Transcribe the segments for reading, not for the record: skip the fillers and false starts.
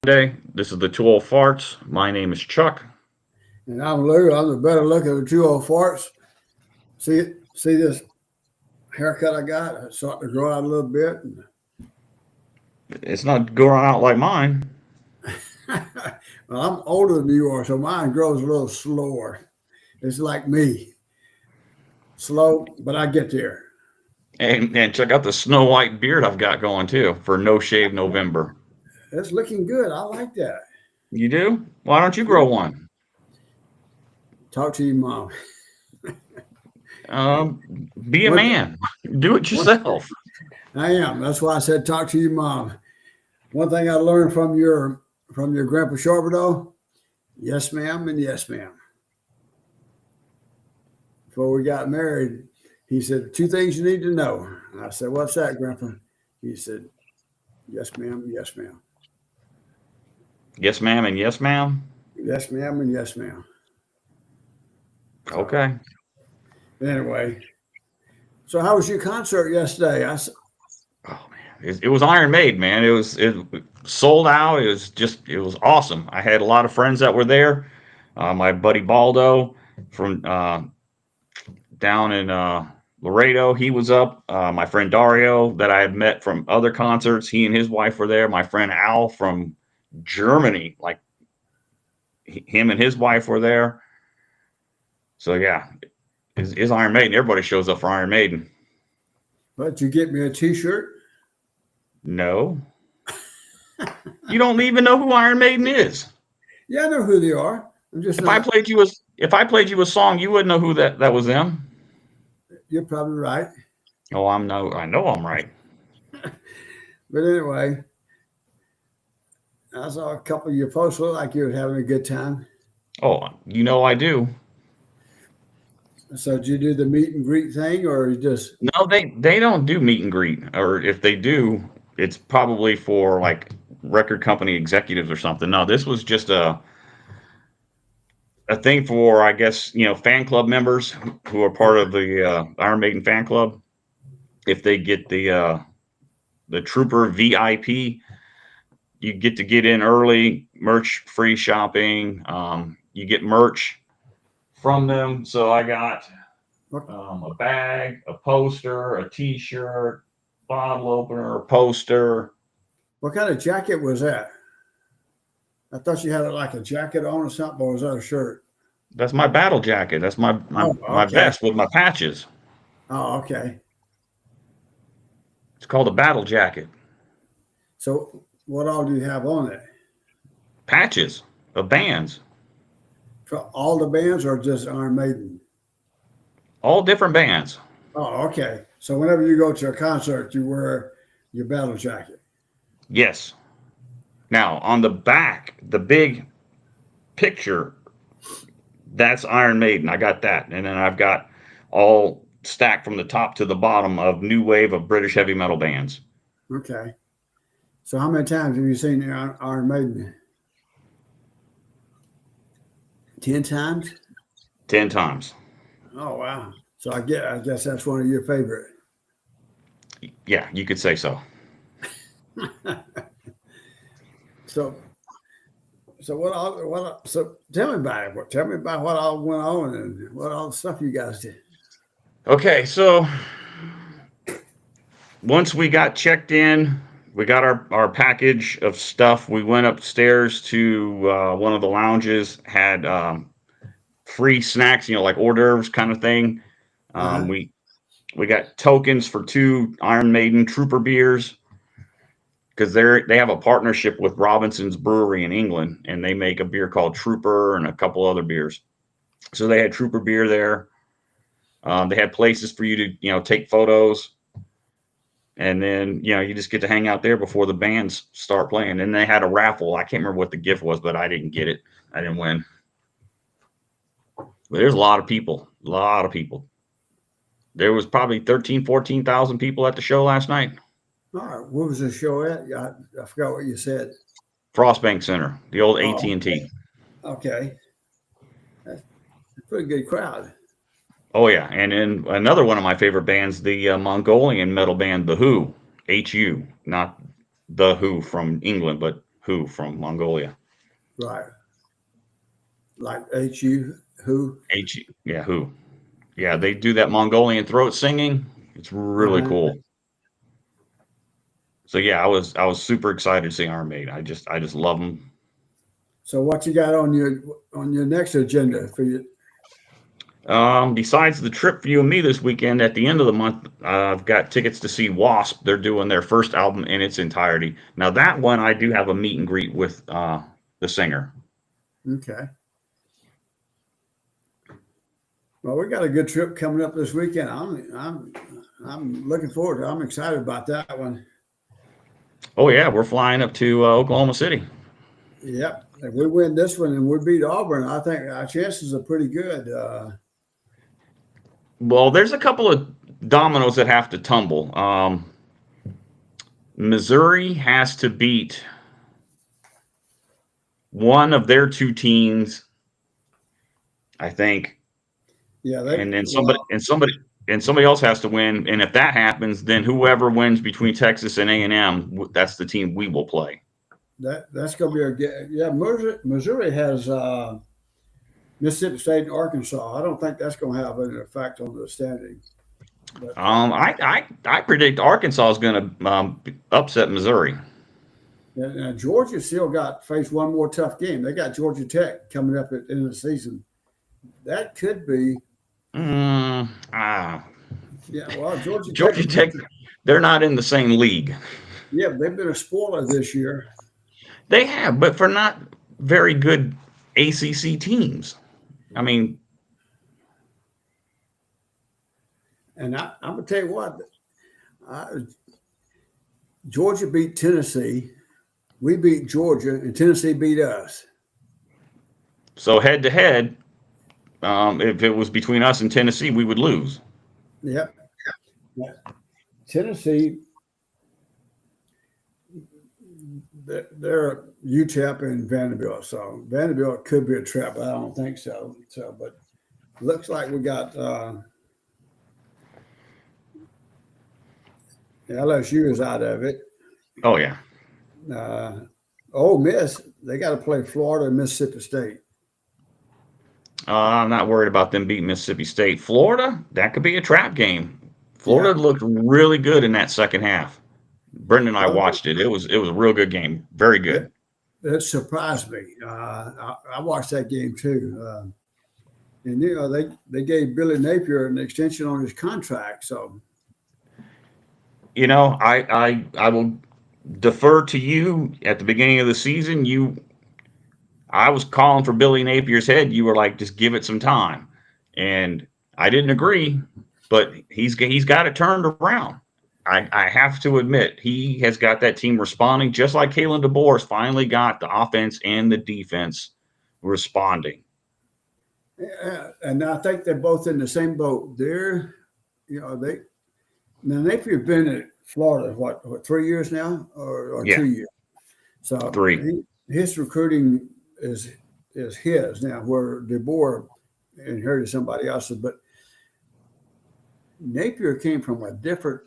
Monday. This is the Two Old Farts. My name is Chuck. And I'm Lou. I'm the better looking of the two old farts. See this haircut I got? It's starting to grow out a little bit. It's not going out like mine. Well, I'm older than you are, so mine grows a little slower. It's like me, slow, but I get there. And check out the snow white beard I've got going too for No Shave November. It's looking good. I like that. You do? Why don't you grow Yeah. one? Talk to your mom. Be a One, man. Do it one, yourself. I am. That's why I said talk to your mom. One thing I learned from your grandpa Charbonneau, yes ma'am and yes ma'am. Before we got married, he said, two things you need to know. I said, what's that, Grandpa? He said, yes, ma'am, yes, ma'am. Yes, ma'am, and yes, ma'am. Yes, ma'am, and yes, ma'am. So, Okay. anyway, so how was your concert yesterday? Oh man, it was Iron Maiden, man. It sold out. It was awesome. I had a lot of friends that were there. My buddy Baldo from down in Laredo. He was up. My friend Dario, that I had met from other concerts, he and his wife were there. My friend Al from Germany, like him and his wife were there. So yeah, is Iron Maiden. Everybody shows up for Iron Maiden. But you get me a T-shirt? No, you don't even know who Iron Maiden is. Yeah, I know who they are. I'm just If I not. played you a if I played you a song, you wouldn't know who that was them. You're probably right. Oh, I know I'm right. But anyway, I saw a couple of your posts. Look like you were having a good time. Oh, I do. So did you do the meet and greet thing, or you just No, they don't do meet and greet, or if they do, it's probably for like record company executives or something. No, this was just a thing for, I guess, fan club members who are part of the Iron Maiden fan club. If they get the Trooper VIP, you get in early, merch free shopping. You get merch from them. So I got what, a bag, a poster, a T-shirt, bottle opener, a poster. what kind of jacket was that? I thought you had like a jacket on or something, or was that a shirt? That's my battle jacket. That's my my Oh, my okay. vest with my patches. Oh, okay. It's called a battle jacket. So what all do you have on it? Patches of bands, For all the bands or just Iron Maiden? all different bands. Oh, okay. So whenever you go to a concert, you wear your battle jacket. Yes. Now on the back, the big picture, that's Iron Maiden. I got that, and then I've got all stacked from the top to the bottom of new wave of British heavy metal bands. Okay. So how many times have you seen the Iron Maiden? 10 times? 10 times. Oh wow. So I guess that's one of your favorite. Yeah, you could say so. So so tell me about it. Tell me about what all went on and what all the stuff you guys did. Okay, so once we got checked in, we got our package of stuff. We went upstairs to one of the lounges, had free snacks, like hors d'oeuvres kind of thing. Uh-huh. We got tokens for two Iron Maiden Trooper beers because they have a partnership with Robinson's Brewery in England, and they make a beer called Trooper and a couple other beers. So they had Trooper beer there. They had places for you to take photos, and then you just get to hang out there before the bands start playing. And they had a raffle. I can't remember what the gift was, but I didn't get it. I didn't win. But there's a lot of people. A lot of people. There was probably 13, 14,000 people at the show last night. All right. What was the show at? I forgot what you said. Frostbank Center, the old Oh, AT&T. okay. That's a pretty good crowd. Oh yeah, and then another one of my favorite bands, the Mongolian metal band The Who, HU, not The Who from England, but Hu from Mongolia. Right. Like HU, who? Yeah, Hu. Yeah, they do that Mongolian throat singing. It's really Uh-huh. cool. So yeah, I was super excited to see Iron Maiden. I just love them. So what you got on your next agenda for you? Besides the trip for you and me this weekend, at the end of the month, I've got tickets to see Wasp. They're doing their first album in its entirety. Now that one, I do have a meet and greet with the singer. Okay. Well, we got a good trip coming up this weekend. I'm looking forward to it. I'm excited about that one. Oh yeah, we're flying up to Oklahoma City. Yep. If we win this one and we beat Auburn, I think our chances are pretty good. Well, there's a couple of dominoes that have to tumble. Missouri has to beat one of their two teams, I think, Yeah, and then somebody else has to win. And if that happens, then whoever wins between Texas and A&M, that's the team we will play. that's going to be yeah. Missouri has Mississippi State and Arkansas. I don't think that's going to have an effect on the standing. But I predict Arkansas is going to upset Missouri. and Georgia still got face one more tough game. They got Georgia Tech coming up at the end of the season. That could be. Yeah, well, Georgia Tech, they're not in the same league. Yeah, they've been a spoiler this year. They have, but for not very good ACC teams. I mean, and I'm gonna tell you what, Georgia beat Tennessee, we beat Georgia, and Tennessee beat us. so head to head, if it was between us and Tennessee, we would lose. Yep. Tennessee, they're UTEP and Vanderbilt, so Vanderbilt could be a trap. But I don't think so. So, but looks like we got LSU is out of it. Oh yeah. Ole Miss, they got to play Florida and Mississippi State. I'm not worried about them beating Mississippi State. Florida, that could be a trap game. Florida looked really good in that second half. Brendan and I watched it. It was a real good game. Very good. It surprised me. I watched that game too. And you know, they gave Billy Napier an extension on his contract. So, you know, I will defer to you at the beginning of the season. I was calling for Billy Napier's head. You were like, just give it some time, and I didn't agree. But he's got it turned around. I have to admit, he has got that team responding, just like Kalen DeBoer's finally got the offense and the defense responding. And I think they're both in the same boat. They're, you know, now Napier's been at Florida what 3 years now, or 2 years. So 3. His recruiting is his now, where DeBoer inherited somebody else's, but Napier came from a different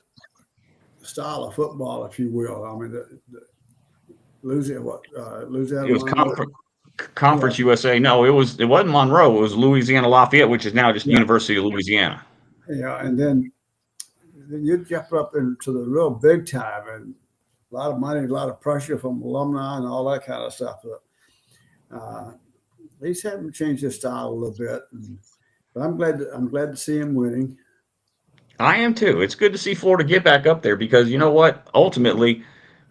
style of football, if you will. I mean, Louisiana. It was Conference USA. No, it wasn't Monroe. It was Louisiana Lafayette, which is now just University of Louisiana. Yeah, and then you jump up into the real big time, and a lot of money, a lot of pressure from alumni, and all that kind of stuff. But he's having to change his style a little bit. But I'm glad to see him winning. I am too. It's good to see Florida get back up there because you know what? Ultimately,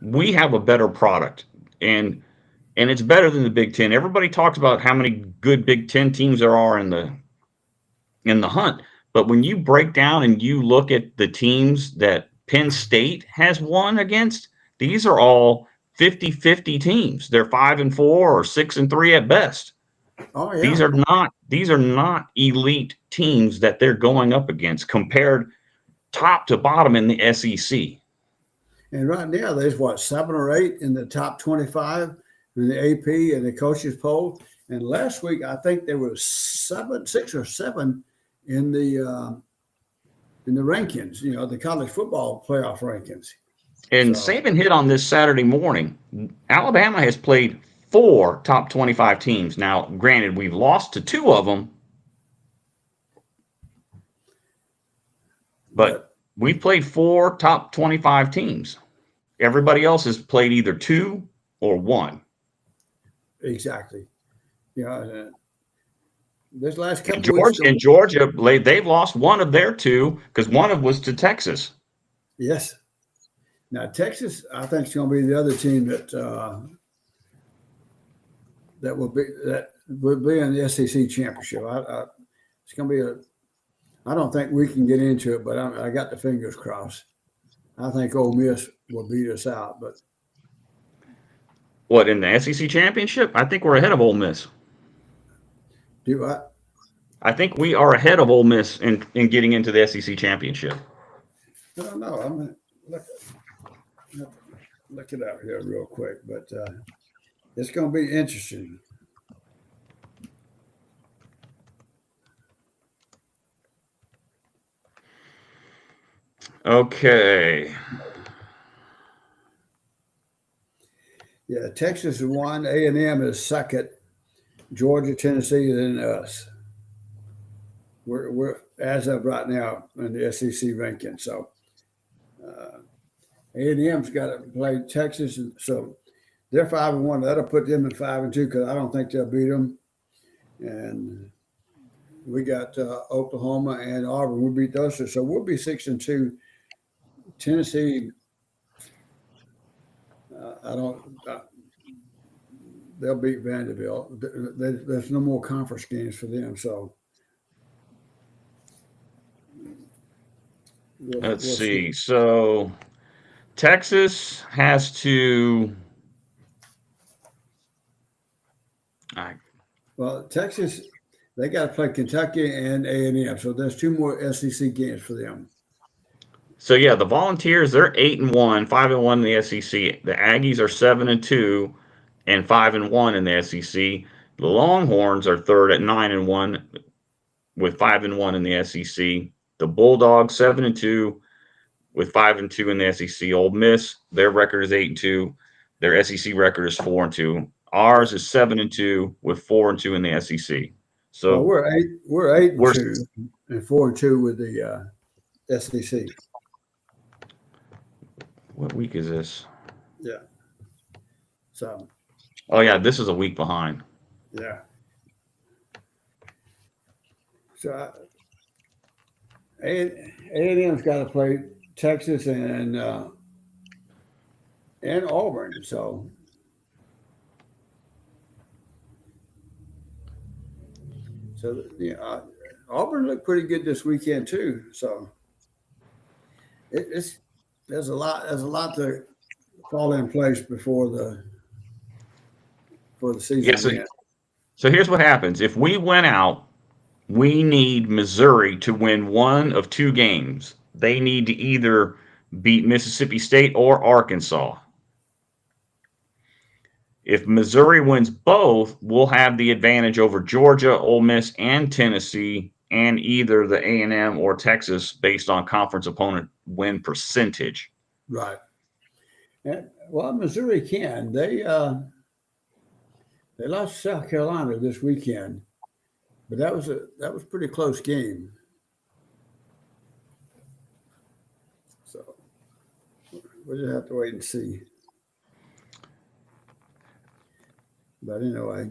we have a better product, and it's better than the Big Ten. Everybody talks about how many good Big Ten teams there are in the hunt, but when you break down and you look at the teams that Penn State has won against, these are all 50-50 teams. They're 5-4 or 6-3 at best. Oh, yeah. These are not elite teams that they're going up against compared top to bottom in the SEC. And right now, there's 7 or 8 in the top 25 in the AP and the coaches poll. And last week, I think there was 6 or 7 in the rankings. You know, the college football playoff rankings. And So Saban hit on this Saturday morning. Alabama has played 4 top 25 teams. Now, granted, we've lost to 2 of them, but we've played 4 top 25 teams. Everybody else has played either 2 or 1. exactly. You know, this last couple And of weeks. Georgia, they've lost one of their 2 because one of was to Texas. Yes. Now Texas, I think, is going to be the other team that will be in the SEC championship. It's going to be I don't think we can get into it, but I got the fingers crossed. I think Ole Miss will beat us out, but What, in the SEC championship? I think we're ahead of Ole Miss. do I? I think we are ahead of Ole Miss in getting into the SEC championship. I don't know. I'm going to look it up here real quick, but it's going to be interesting. Okay. Yeah, Texas is 1, A&M is 2nd, Georgia, Tennessee, then us. We're as of right now in the SEC ranking. So A&M's got to play Texas, and so they're 5-1. That'll put them at 5-2 because I don't think they'll beat them. And we got Oklahoma and Auburn. We beat those two, so we'll be 6-2. Tennessee, they'll beat Vanderbilt. There's no more conference games for them, so. We'll see. So Texas has to. Well, Texas, they got to play Kentucky and A&M, so there's 2 more SEC games for them. So yeah, the Volunteers, they're 8-1, 5-1 in the SEC. The Aggies are 7-2 and 5-1 in the SEC. The Longhorns are third at 9-1 with 5-1 in the SEC. The Bulldogs 7-2 with 5-2 in the SEC. Ole Miss, their record is 8-2. Their SEC record is 4-2. Ours is 7-2 with 4-2 in the SEC. So well, we're 8-2 and 4-2 with the SEC. What week is this? Yeah. So. Oh yeah, this is a week behind. Yeah. So A&M's got to play Texas and Auburn. So yeah, Auburn looked pretty good this weekend too. So there's a lot to fall in place before the season. Yeah, so here's what happens. If we win out, we need Missouri to win one of 2 games. They need to either beat Mississippi State or Arkansas. If Missouri wins both, we'll have the advantage over Georgia, Ole Miss, and Tennessee, and either the A&M or Texas based on conference opponent win percentage. Right. And, well, Missouri can. They lost South Carolina this weekend, but that was a pretty close game. So we'll just have to wait and see. But anyway,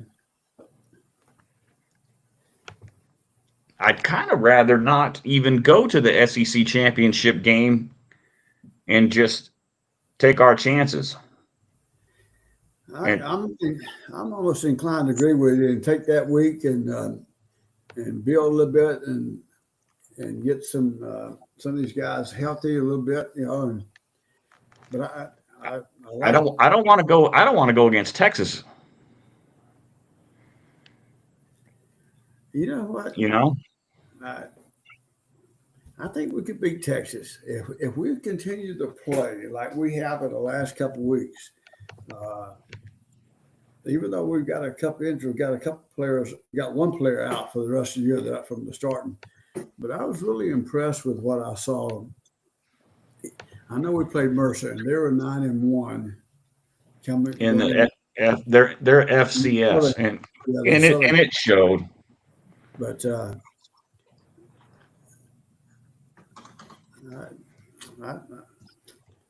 I'd kind of rather not even go to the SEC championship game and just take our chances. I'm almost inclined to agree with you and take that week and build a little bit and get some of these guys healthy a little bit, you know. But I don't want to go. I don't want to go against Texas. You know what? You know, I think we could beat Texas if we continue to play like we have in the last couple of weeks. Even though we've got a couple injuries, we've got a couple players, got 1 player out for the rest of the year from the starting. But I was really impressed with what I saw. I know we played Mercer, and they were 9-1. Coming in going the in, their FCS, Southern, yeah, the Southern, and it showed. but I,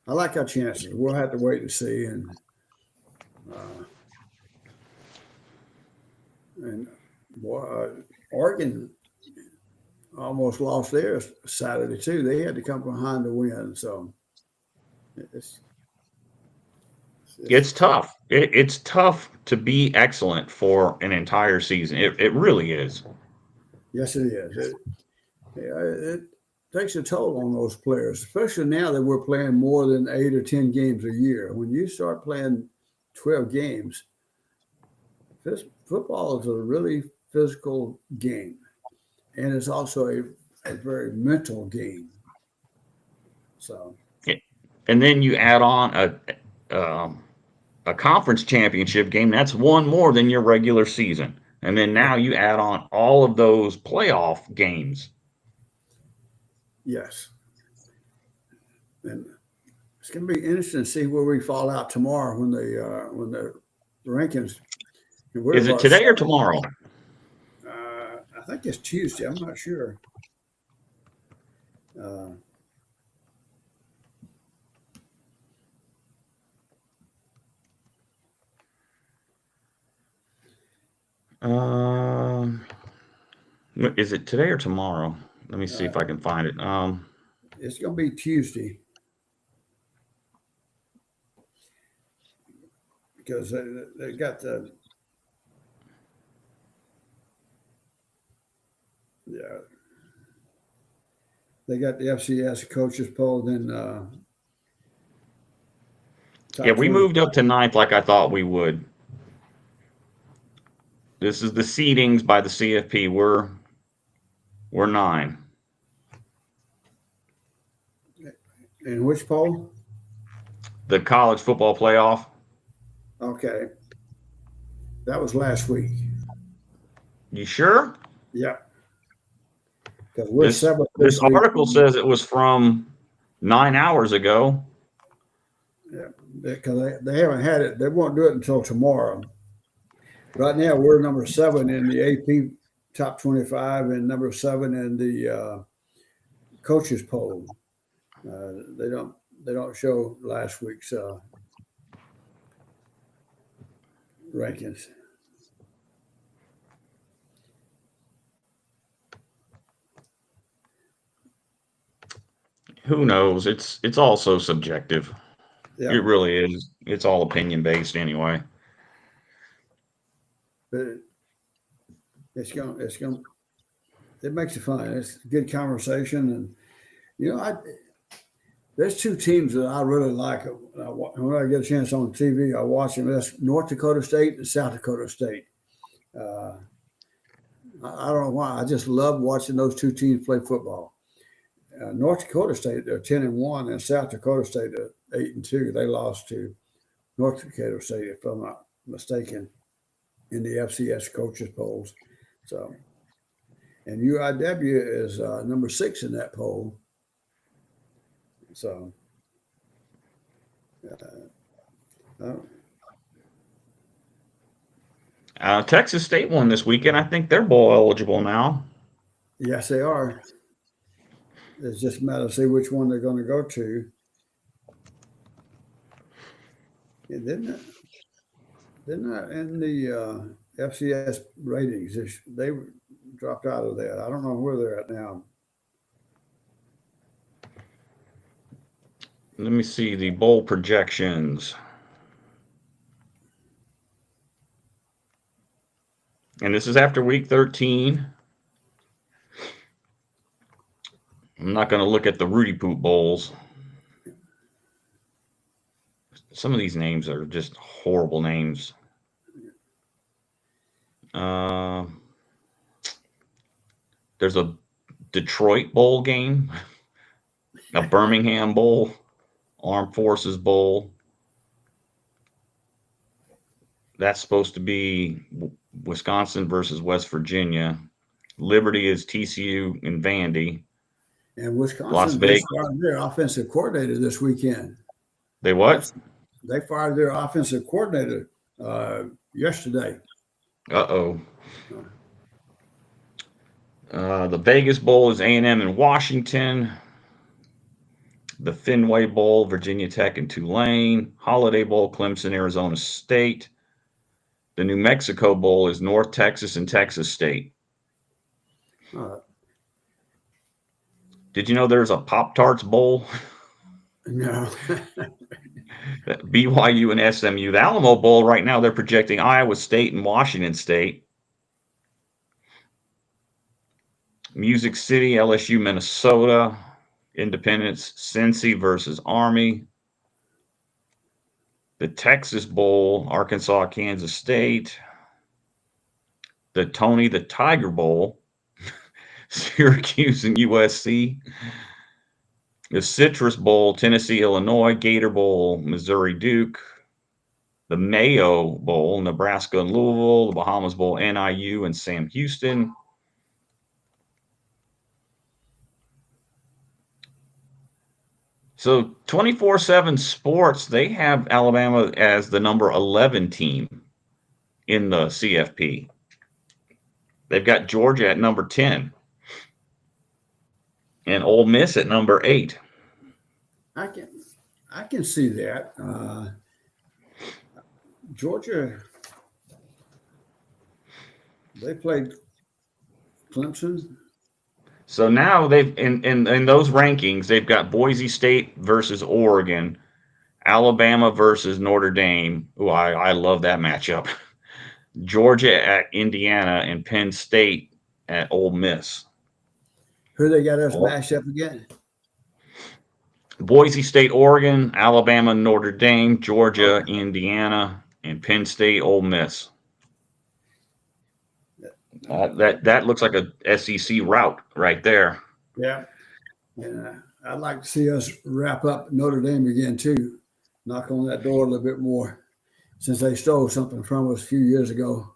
I like our chances. We'll have to wait and see, uh, and boy, Oregon almost lost theirs Saturday too. They had to come behind to win, so it's, It's tough. It's tough to be excellent for an entire season. It really is. yes, it is. It takes a toll on those players, especially now that we're playing more than 8 or 10 games a year. When you start playing 12 games, football is a really physical game, and it's also a very mental game. So, And then you add on a conference championship game. That's one more than your regular season. And then now you add on all of those playoff games. yes, and it's going to be interesting to see where we fall out tomorrow when the rankings. Is it today or tomorrow? I think it's Tuesday. I'm not sure. Uh, Um, is it today or tomorrow? Let me see if I can find it. it's going to be Tuesday because they got they got the FCS coaches poll. Then Yeah, we moved up to ninth like I thought we would. This is the seedings by the CFP. We're 9. In which poll? The college football playoff. Okay, that was last week. You sure? Yeah, because we're seventh. This article says it was from 9 hours ago. Yeah, because they haven't had it. They won't do it until tomorrow. Right now, we're number 7 in the AP top 25 and number 7 in the coaches poll. They don't show last week's rankings. Who knows? It's all so subjective. Yeah, It really is. It's all opinion based anyway. but it makes it fun. It's a good conversation, and there's 2 teams that I really like. When I get a chance on TV, I watch them. That's North Dakota State and South Dakota State. I don't know why. I just love watching those 2 teams play football. North Dakota State, they're 10-1, and South Dakota State are 8-2. They lost to North Dakota State, if I'm not mistaken, in the FCS coaches polls. So, and UIW is number 6 in that poll. So, Texas State won this weekend. I think they're bowl eligible now. yes, they are. It's just a matter of see which one they're going to go to. And they're not in the FCS ratings. They dropped out of that. I don't know where they're at now. Let me see the bowl projections. And this is after week 13. I'm not going to look at the Rudy Poop Bowls. Some of these names are just horrible names. There's a Detroit Bowl game, a Birmingham Bowl, Armed Forces Bowl. That's supposed to be Wisconsin versus West Virginia. Liberty is TCU and Vandy. And Las Wisconsin Vegas. just fired their offensive coordinator this weekend. They what? They fired their offensive coordinator yesterday. Uh-oh. The Vegas Bowl is A&M in Washington. The Fenway Bowl, Virginia Tech and Tulane. Holiday Bowl, Clemson, Arizona State. The New Mexico Bowl is North Texas and Texas State. Did you know there's a Pop-Tarts Bowl? No. BYU and SMU. The Alamo Bowl right now, they're projecting Iowa State and Washington State. Music City, LSU, Minnesota. Independence, Cincy versus Army. The Texas Bowl, Arkansas, Kansas State. The Tony the Tiger Bowl, Syracuse and USC. The Citrus Bowl, Tennessee, Illinois. Gator Bowl, Missouri, Duke. The Mayo Bowl, Nebraska and Louisville. The Bahamas Bowl, NIU and Sam Houston. So 24/7 Sports, they have Alabama as the number 11 team in the CFP. They've got Georgia at number 10 and Ole Miss at number 8. I can see that. Georgia, they played Clemson. So now they've in those rankings, they've got Boise State versus Oregon, Alabama versus Notre Dame. Oh, I love that matchup. Georgia at Indiana and Penn State at Ole Miss. Who they got us matched up again? Boise State, Oregon, Alabama, Notre Dame, Georgia, Indiana, and Penn State, Ole Miss. That looks like a SEC route right there. Yeah. And I'd like to see us wrap up Notre Dame again, too. Knock on that door a little bit more since they stole something from us a few years ago.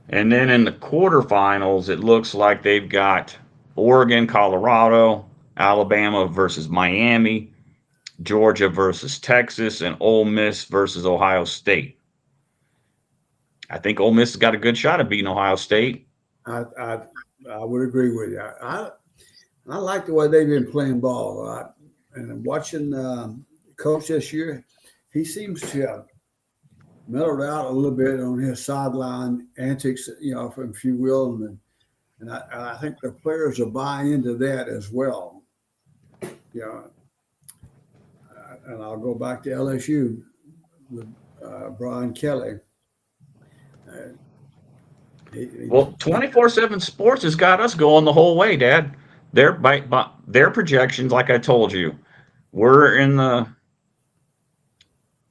And then in the quarterfinals, it looks like they've got Oregon, Colorado, Alabama versus Miami, Georgia versus Texas, and Ole Miss versus Ohio State. I think Ole Miss has got a good shot at beating Ohio State. I would agree with you. I like the way they've been playing ball. And watching coach this year, he seems to have mellowed out a little bit on his sideline antics, if you will. And I think the players are buying into that as well. And I'll go back to LSU with Brian Kelly. Well, 24/7 Sports has got us going the whole way, Dad. Their projections, like I told you, we're in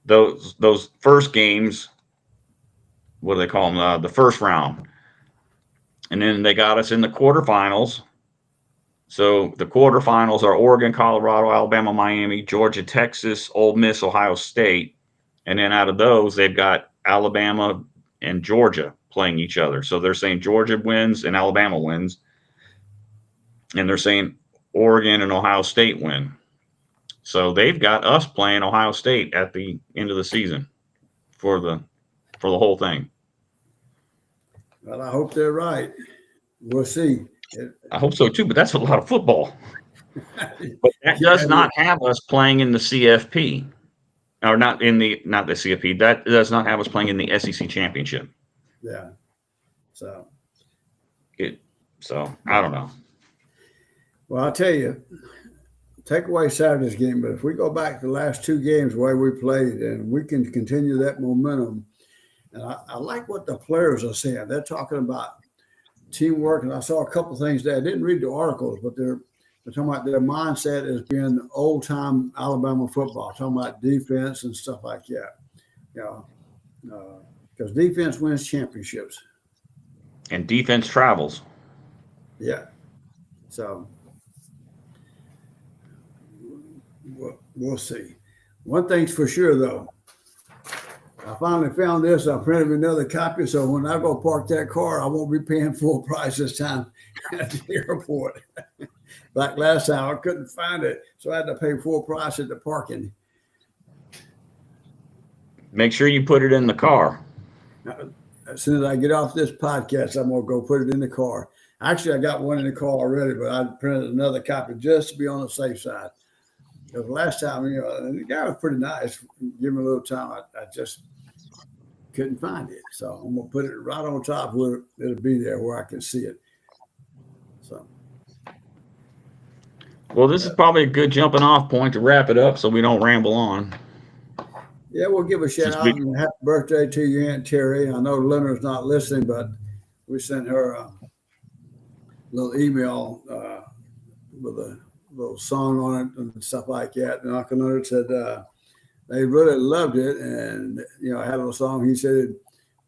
those first games. What do they call them? The first round, and then they got us in the quarterfinals. So the quarterfinals are Oregon, Colorado, Alabama, Miami, Georgia, Texas, Ole Miss, Ohio State, and then out of those, they've got Alabama and Georgia playing each other. So they're saying Georgia wins and Alabama wins. And they're saying Oregon and Ohio State win. So they've got us playing Ohio State at the end of the season for the whole thing. Well, I hope they're right. We'll see. I hope so too, but that's a lot of football. But that does not have us playing in the CFP. Or not the CFP. That does not have us playing in the SEC championship. Yeah. So I don't know. Well, I'll tell you, take away Saturday's game, but if we go back to the last two games the way we played and we can continue that momentum, and I like what the players are saying. They're talking about teamwork, and I saw a couple of things there. I didn't read the articles, but they're talking about their mindset as being old-time Alabama football, talking about defense and stuff like that. Because defense wins championships. And defense travels. Yeah. So we'll see. One thing's for sure, though. I finally found this. I printed another copy, so when I go park that car, I won't be paying full price this time at the airport. Like last time, I couldn't find it, so I had to pay full price at the parking. Make sure you put it in the car. As soon as I get off this podcast, I'm gonna go put it in the car. Actually, I got one in the car already, but I printed another copy just to be on the safe side. Because last time, the guy was pretty nice. Give me a little time. I just couldn't find it, so I'm gonna put it right on top where it'll be there where I can see it. So. Well, this is probably a good jumping off point to wrap it up so we don't ramble on. Yeah, we'll give a shout out and happy birthday to your Aunt Terry. I know Leonard's not listening, but we sent her a little email with a little song on it and stuff like that. And Uncle Leonard said they really loved it. And, I had a little song. He said it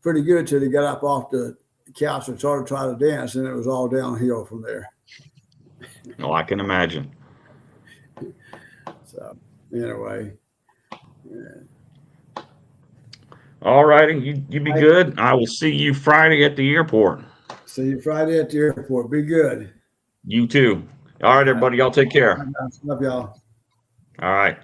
pretty good till he got up off the couch and started trying to dance, and it was all downhill from there. Oh, I can imagine. So, anyway. Yeah. All righty. You be good. I will see you Friday at the airport. See you Friday at the airport. Be good. You too. All right, everybody. Y'all take care. Love y'all. All right.